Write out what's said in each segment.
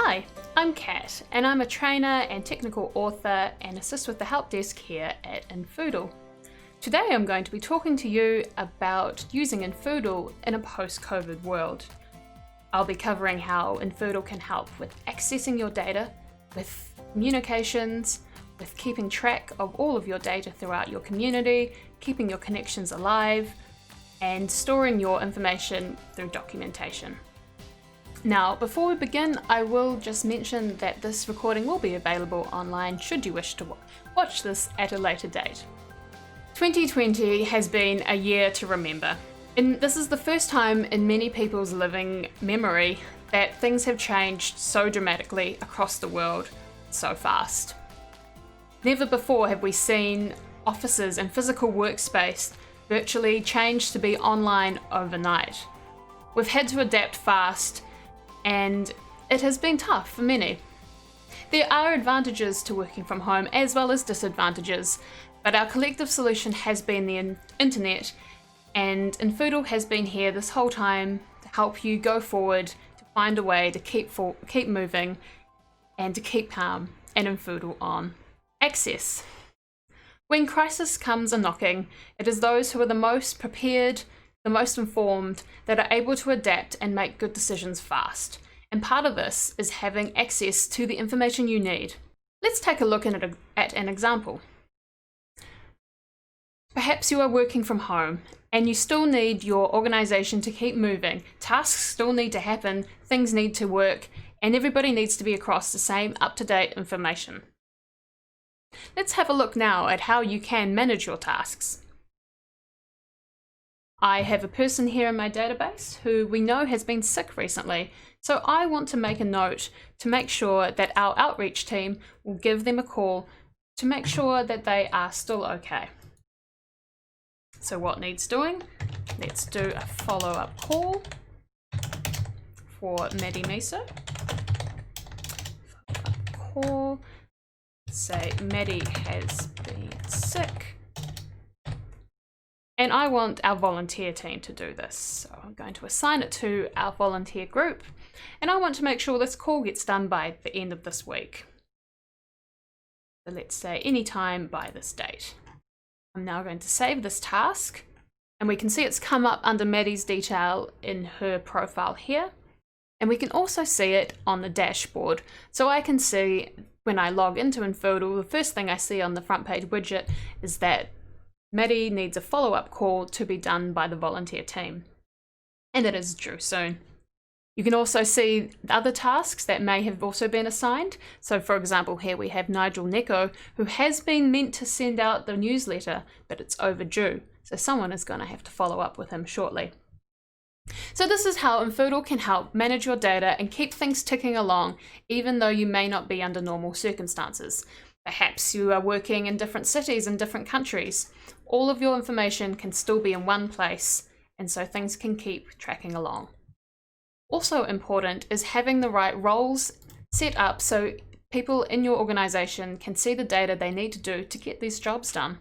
Hi, I'm Kat, and I'm a trainer and technical author and assist with the help desk here at Infoodle. Today I'm going to be talking to you about using Infoodle in a post-COVID world. I'll be covering how Infoodle can help with accessing your data, with communications, with keeping track of all of your data throughout your community, keeping your connections alive, and storing your information through documentation. Now, before we begin, I will just mention that this recording will be available online should you wish to watch this at a later date. 2020 has been a year to remember, and this is the first time in many people's living memory that things have changed so dramatically across the world so fast. Never before have we seen offices and physical workspace virtually change to be online overnight. We've had to adapt fast, and it has been tough for many. There are advantages to working from home as well as disadvantages, but our collective solution has been the internet, and Infoodle has been here this whole time to help you go forward, to find a way to keep moving and to keep calm and Infoodle on. Access. When crisis comes a-knocking, it is those who are the most prepared, the most informed, that are able to adapt and make good decisions fast. And part of this is having access to the information you need. Let's take a look at an example. Perhaps you are working from home and you still need your organization to keep moving. Tasks still need to happen, things need to work, and everybody needs to be across the same up-to-date information. Let's have a look now at how you can manage your tasks. I have a person here in my database who we know has been sick recently, so I want to make a note to make sure that our outreach team will give them a call to make sure that they are still okay. So what needs doing? Let's do a follow-up call for Maddie Miso. Follow-up call. Say Maddie has been sick. And I want our volunteer team to do this. So I'm going to assign it to our volunteer group. And I want to make sure this call gets done by the end of this week. So let's say anytime by this date. I'm now going to save this task. And we can see it's come up under Maddie's detail in her profile here. And we can also see it on the dashboard. So I can see when I log into Infoodle, the first thing I see on the front page widget is that Maddie needs a follow-up call to be done by the volunteer team, and it is due soon. You can also see other tasks that may have also been assigned. So for example, here we have Nigel Neko, who has been meant to send out the newsletter, but it's overdue. So someone is going to have to follow up with him shortly. So this is how Infoodle can help manage your data and keep things ticking along, even though you may not be under normal circumstances. Perhaps you are working in different cities and different countries. All of your information can still be in one place, and so things can keep tracking along. Also important is having the right roles set up so people in your organization can see the data they need to do to get these jobs done.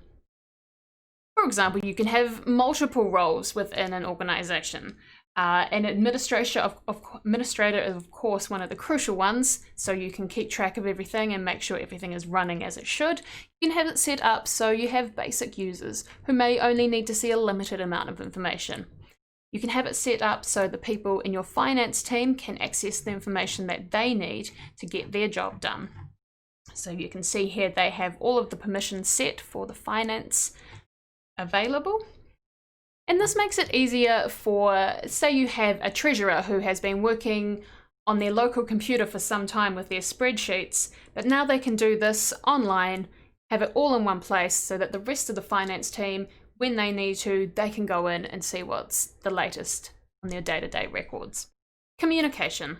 For example, you can have multiple roles within an organization. An administrator is of course one of the crucial ones, so you can keep track of everything and make sure everything is running as it should. You can have it set up so you have basic users who may only need to see a limited amount of information. You can have it set up so the people in your finance team can access the information that they need to get their job done. So you can see here they have all of the permissions set for the finance available. And this makes it easier for, say you have a treasurer who has been working on their local computer for some time with their spreadsheets, but now they can do this online, have it all in one place so that the rest of the finance team, when they need to, they can go in and see what's the latest on their day-to-day records. Communication.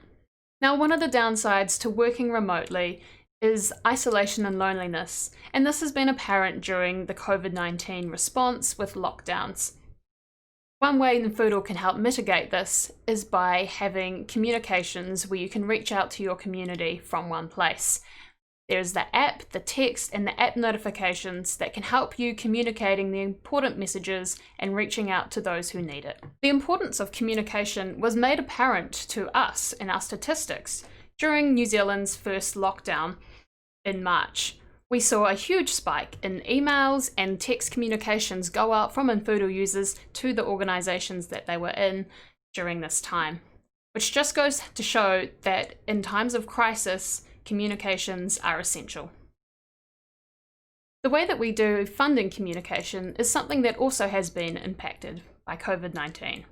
Now, one of the downsides to working remotely is isolation and loneliness, and this has been apparent during the COVID-19 response with lockdowns. One way Infoodle can help mitigate this is by having communications where you can reach out to your community from one place. There's the app, the text, and the app notifications that can help you communicating the important messages and reaching out to those who need it. The importance of communication was made apparent to us in our statistics. during New Zealand's first lockdown in March. We saw a huge spike in emails and text communications go out from Infoodle users to the organisations that they were in during this time, which just goes to show that in times of crisis, communications are essential. The way that we do funding communication is something that also has been impacted by COVID-19.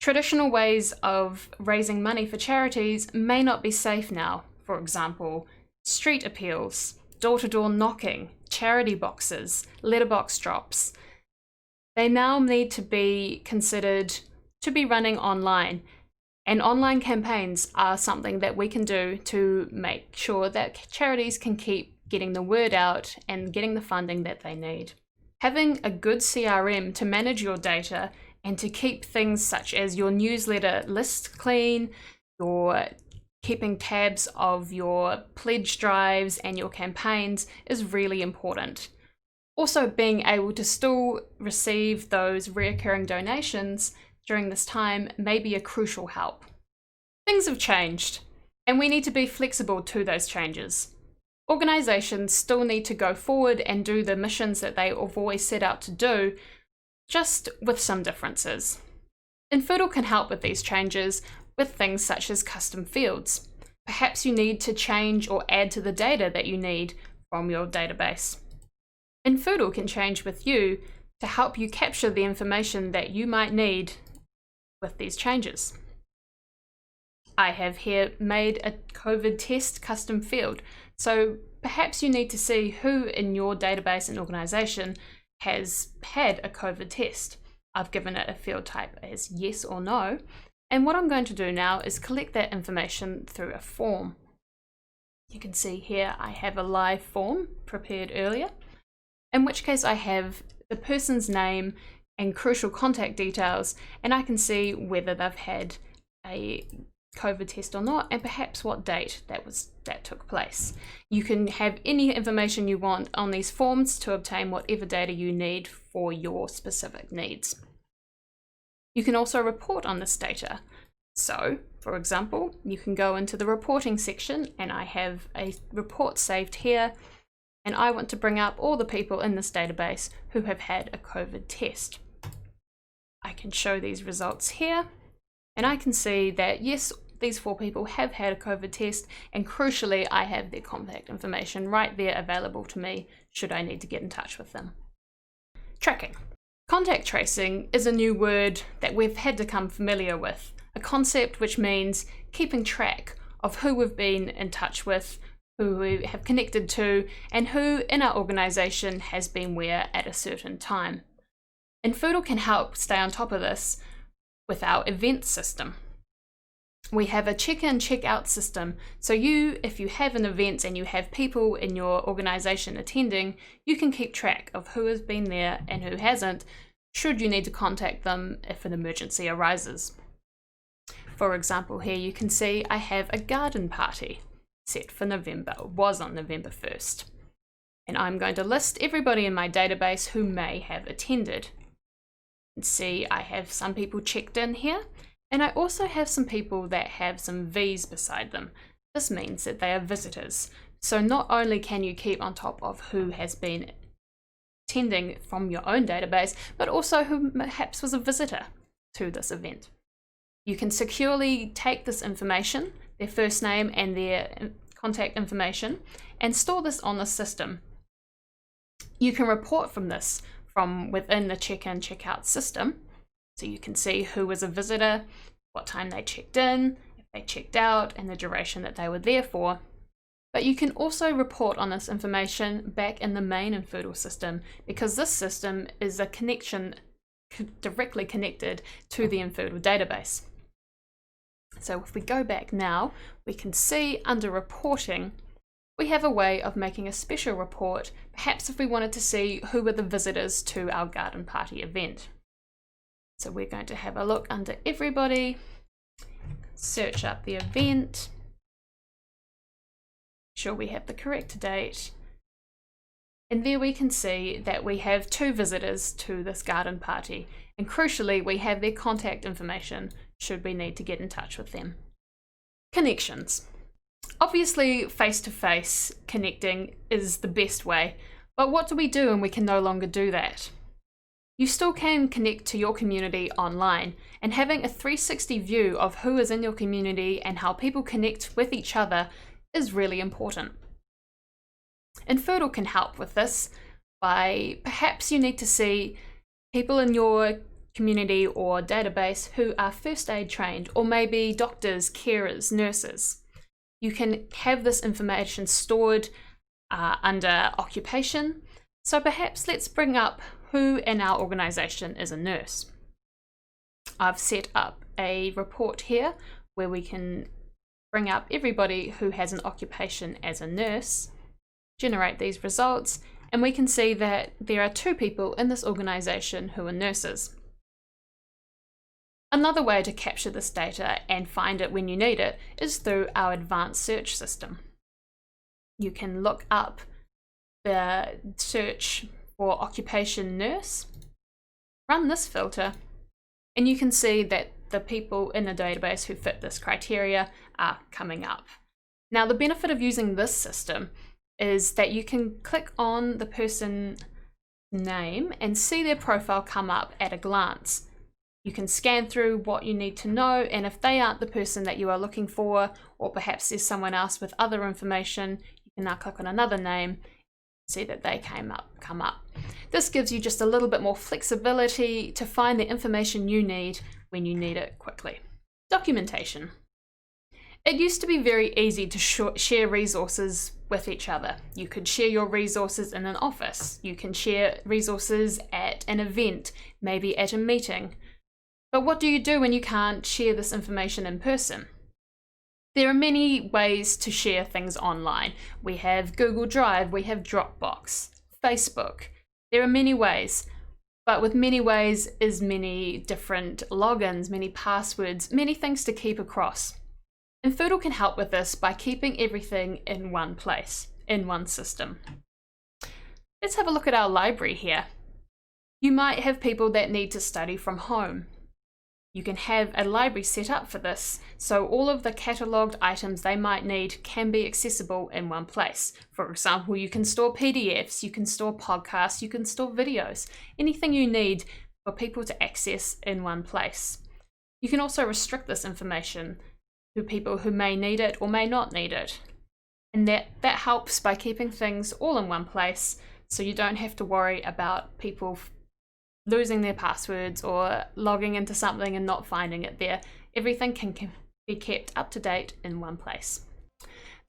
Traditional ways of raising money for charities may not be safe now. For example, street appeals, door-to-door knocking, charity boxes, letterbox drops. They now need to be considered to be running online, and online campaigns are something that we can do to make sure that charities can keep getting the word out and getting the funding that they need. Having a good CRM to manage your data and to keep things such as your newsletter list clean, your keeping tabs of your pledge drives and your campaigns is really important. Also, being able to still receive those recurring donations during this time may be a crucial help. Things have changed, and we need to be flexible to those changes. Organisations still need to go forward and do the missions that they have always set out to do, just with some differences. Infoodle can help with these changes with things such as custom fields. Perhaps you need to change or add to the data that you need from your database. Infoodle can change with you to help you capture the information that you might need with these changes. I have here made a COVID test custom field, so perhaps you need to see who in your database and organisation has had a COVID test. I've given it a field type as yes or no, and what I'm going to do now is collect that information through a form. You can see here I have a live form prepared earlier, in which case I have the person's name and crucial contact details, and I can see whether they've had a COVID test or not, and perhaps what date that took place. You can have any information you want on these forms to obtain whatever data you need for your specific needs. You can also report on this data. So, for example, you can go into the reporting section, and I have a report saved here, and I want to bring up all the people in this database who have had a COVID test. I can show these results here, and I can see that yes, these 4 people have had a COVID test, and crucially I have their contact information right there available to me should I need to get in touch with them. Tracking. Contact tracing is a new word that we've had to become familiar with, a concept which means keeping track of who we've been in touch with, who we have connected to, and who in our organisation has been where at a certain time. Infoodle can help stay on top of this with our event system. We have a check-in, check-out system, so if you have an event and you have people in your organisation attending, you can keep track of who has been there and who hasn't, should you need to contact them if an emergency arises. For example, here you can see I have a garden party set for November, was on November 1st. And I'm going to list everybody in my database who may have attended. And see, I have some people checked in here, and I also have some people that have some V's beside them. This means that they are visitors. So not only can you keep on top of who has been attending from your own database, but also who perhaps was a visitor to this event. You can securely take this information, their first name and their contact information, and store this on the system. You can report from this from within the check-in, check-out system. So you can see who was a visitor, what time they checked in, if they checked out, and the duration that they were there for. But you can also report on this information back in the main Infoodle system, because this system is a connection directly connected to the Infoodle database. So if we go back now, we can see under reporting, we have a way of making a special report, perhaps if we wanted to see who were the visitors to our garden party event. So we're going to have a look under everybody, search up the event, sure we have the correct date, and there we can see that we have 2 visitors to this garden party, and crucially we have their contact information should we need to get in touch with them. Connections. Obviously, face-to-face connecting is the best way, but what do we do when we can no longer do that? You still can connect to your community online, and having a 360 view of who is in your community and how people connect with each other is really important. Infoodle can help with this by perhaps you need to see people in your community or database who are first aid trained, or maybe doctors, carers, nurses. You can have this information stored under occupation. So perhaps let's bring up who in our organisation is a nurse. I've set up a report here where we can bring up everybody who has an occupation as a nurse, generate these results, and we can see that there are 2 people in this organisation who are nurses. Another way to capture this data and find it when you need it is through our advanced search system. You can look up the search for occupation nurse, run this filter, and you can see that the people in the database who fit this criteria are coming up. Now, the benefit of using this system is that you can click on the person's name and see their profile come up at a glance. You can scan through what you need to know, and if they aren't the person that you are looking for, or perhaps there's someone else with other information, you can now click on another name, see that they come up. This gives you just a little bit more flexibility to find the information you need when you need it quickly. Documentation. It used to be very easy to share resources with each other. You could share your resources in an office. You can share resources at an event, maybe at a meeting. But what do you do when you can't share this information in person? There are many ways to share things online. We have Google Drive, we have Dropbox, Facebook. There are many ways, but with many ways is many different logins, many passwords, many things to keep across. Infoodle can help with this by keeping everything in one place, in one system. Let's have a look at our library here. You might have people that need to study from home. You can have a library set up for this, so all of the catalogued items they might need can be accessible in one place. For example, you can store PDFs, you can store podcasts, you can store videos, anything you need for people to access in one place. You can also restrict this information to people who may need it or may not need it. And that helps by keeping things all in one place, so you don't have to worry about people losing their passwords or logging into something and not finding it there. Everything can be kept up to date in one place.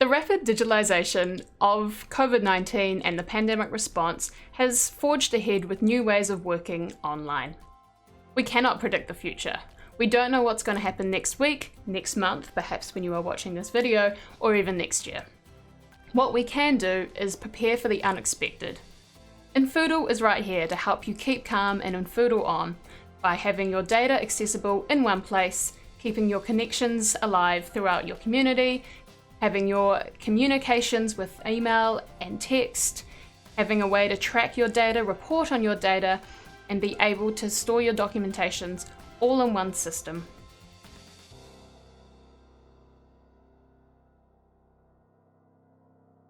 The rapid digitalization of COVID-19 and the pandemic response has forged ahead with new ways of working online. We cannot predict the future. We don't know what's going to happen next week, next month, perhaps when you are watching this video, or even next year. What we can do is prepare for the unexpected. Infoodle is right here to help you keep calm and Infoodle on by having your data accessible in one place, keeping your connections alive throughout your community, having your communications with email and text, having a way to track your data, report on your data, and be able to store your documentations all in one system.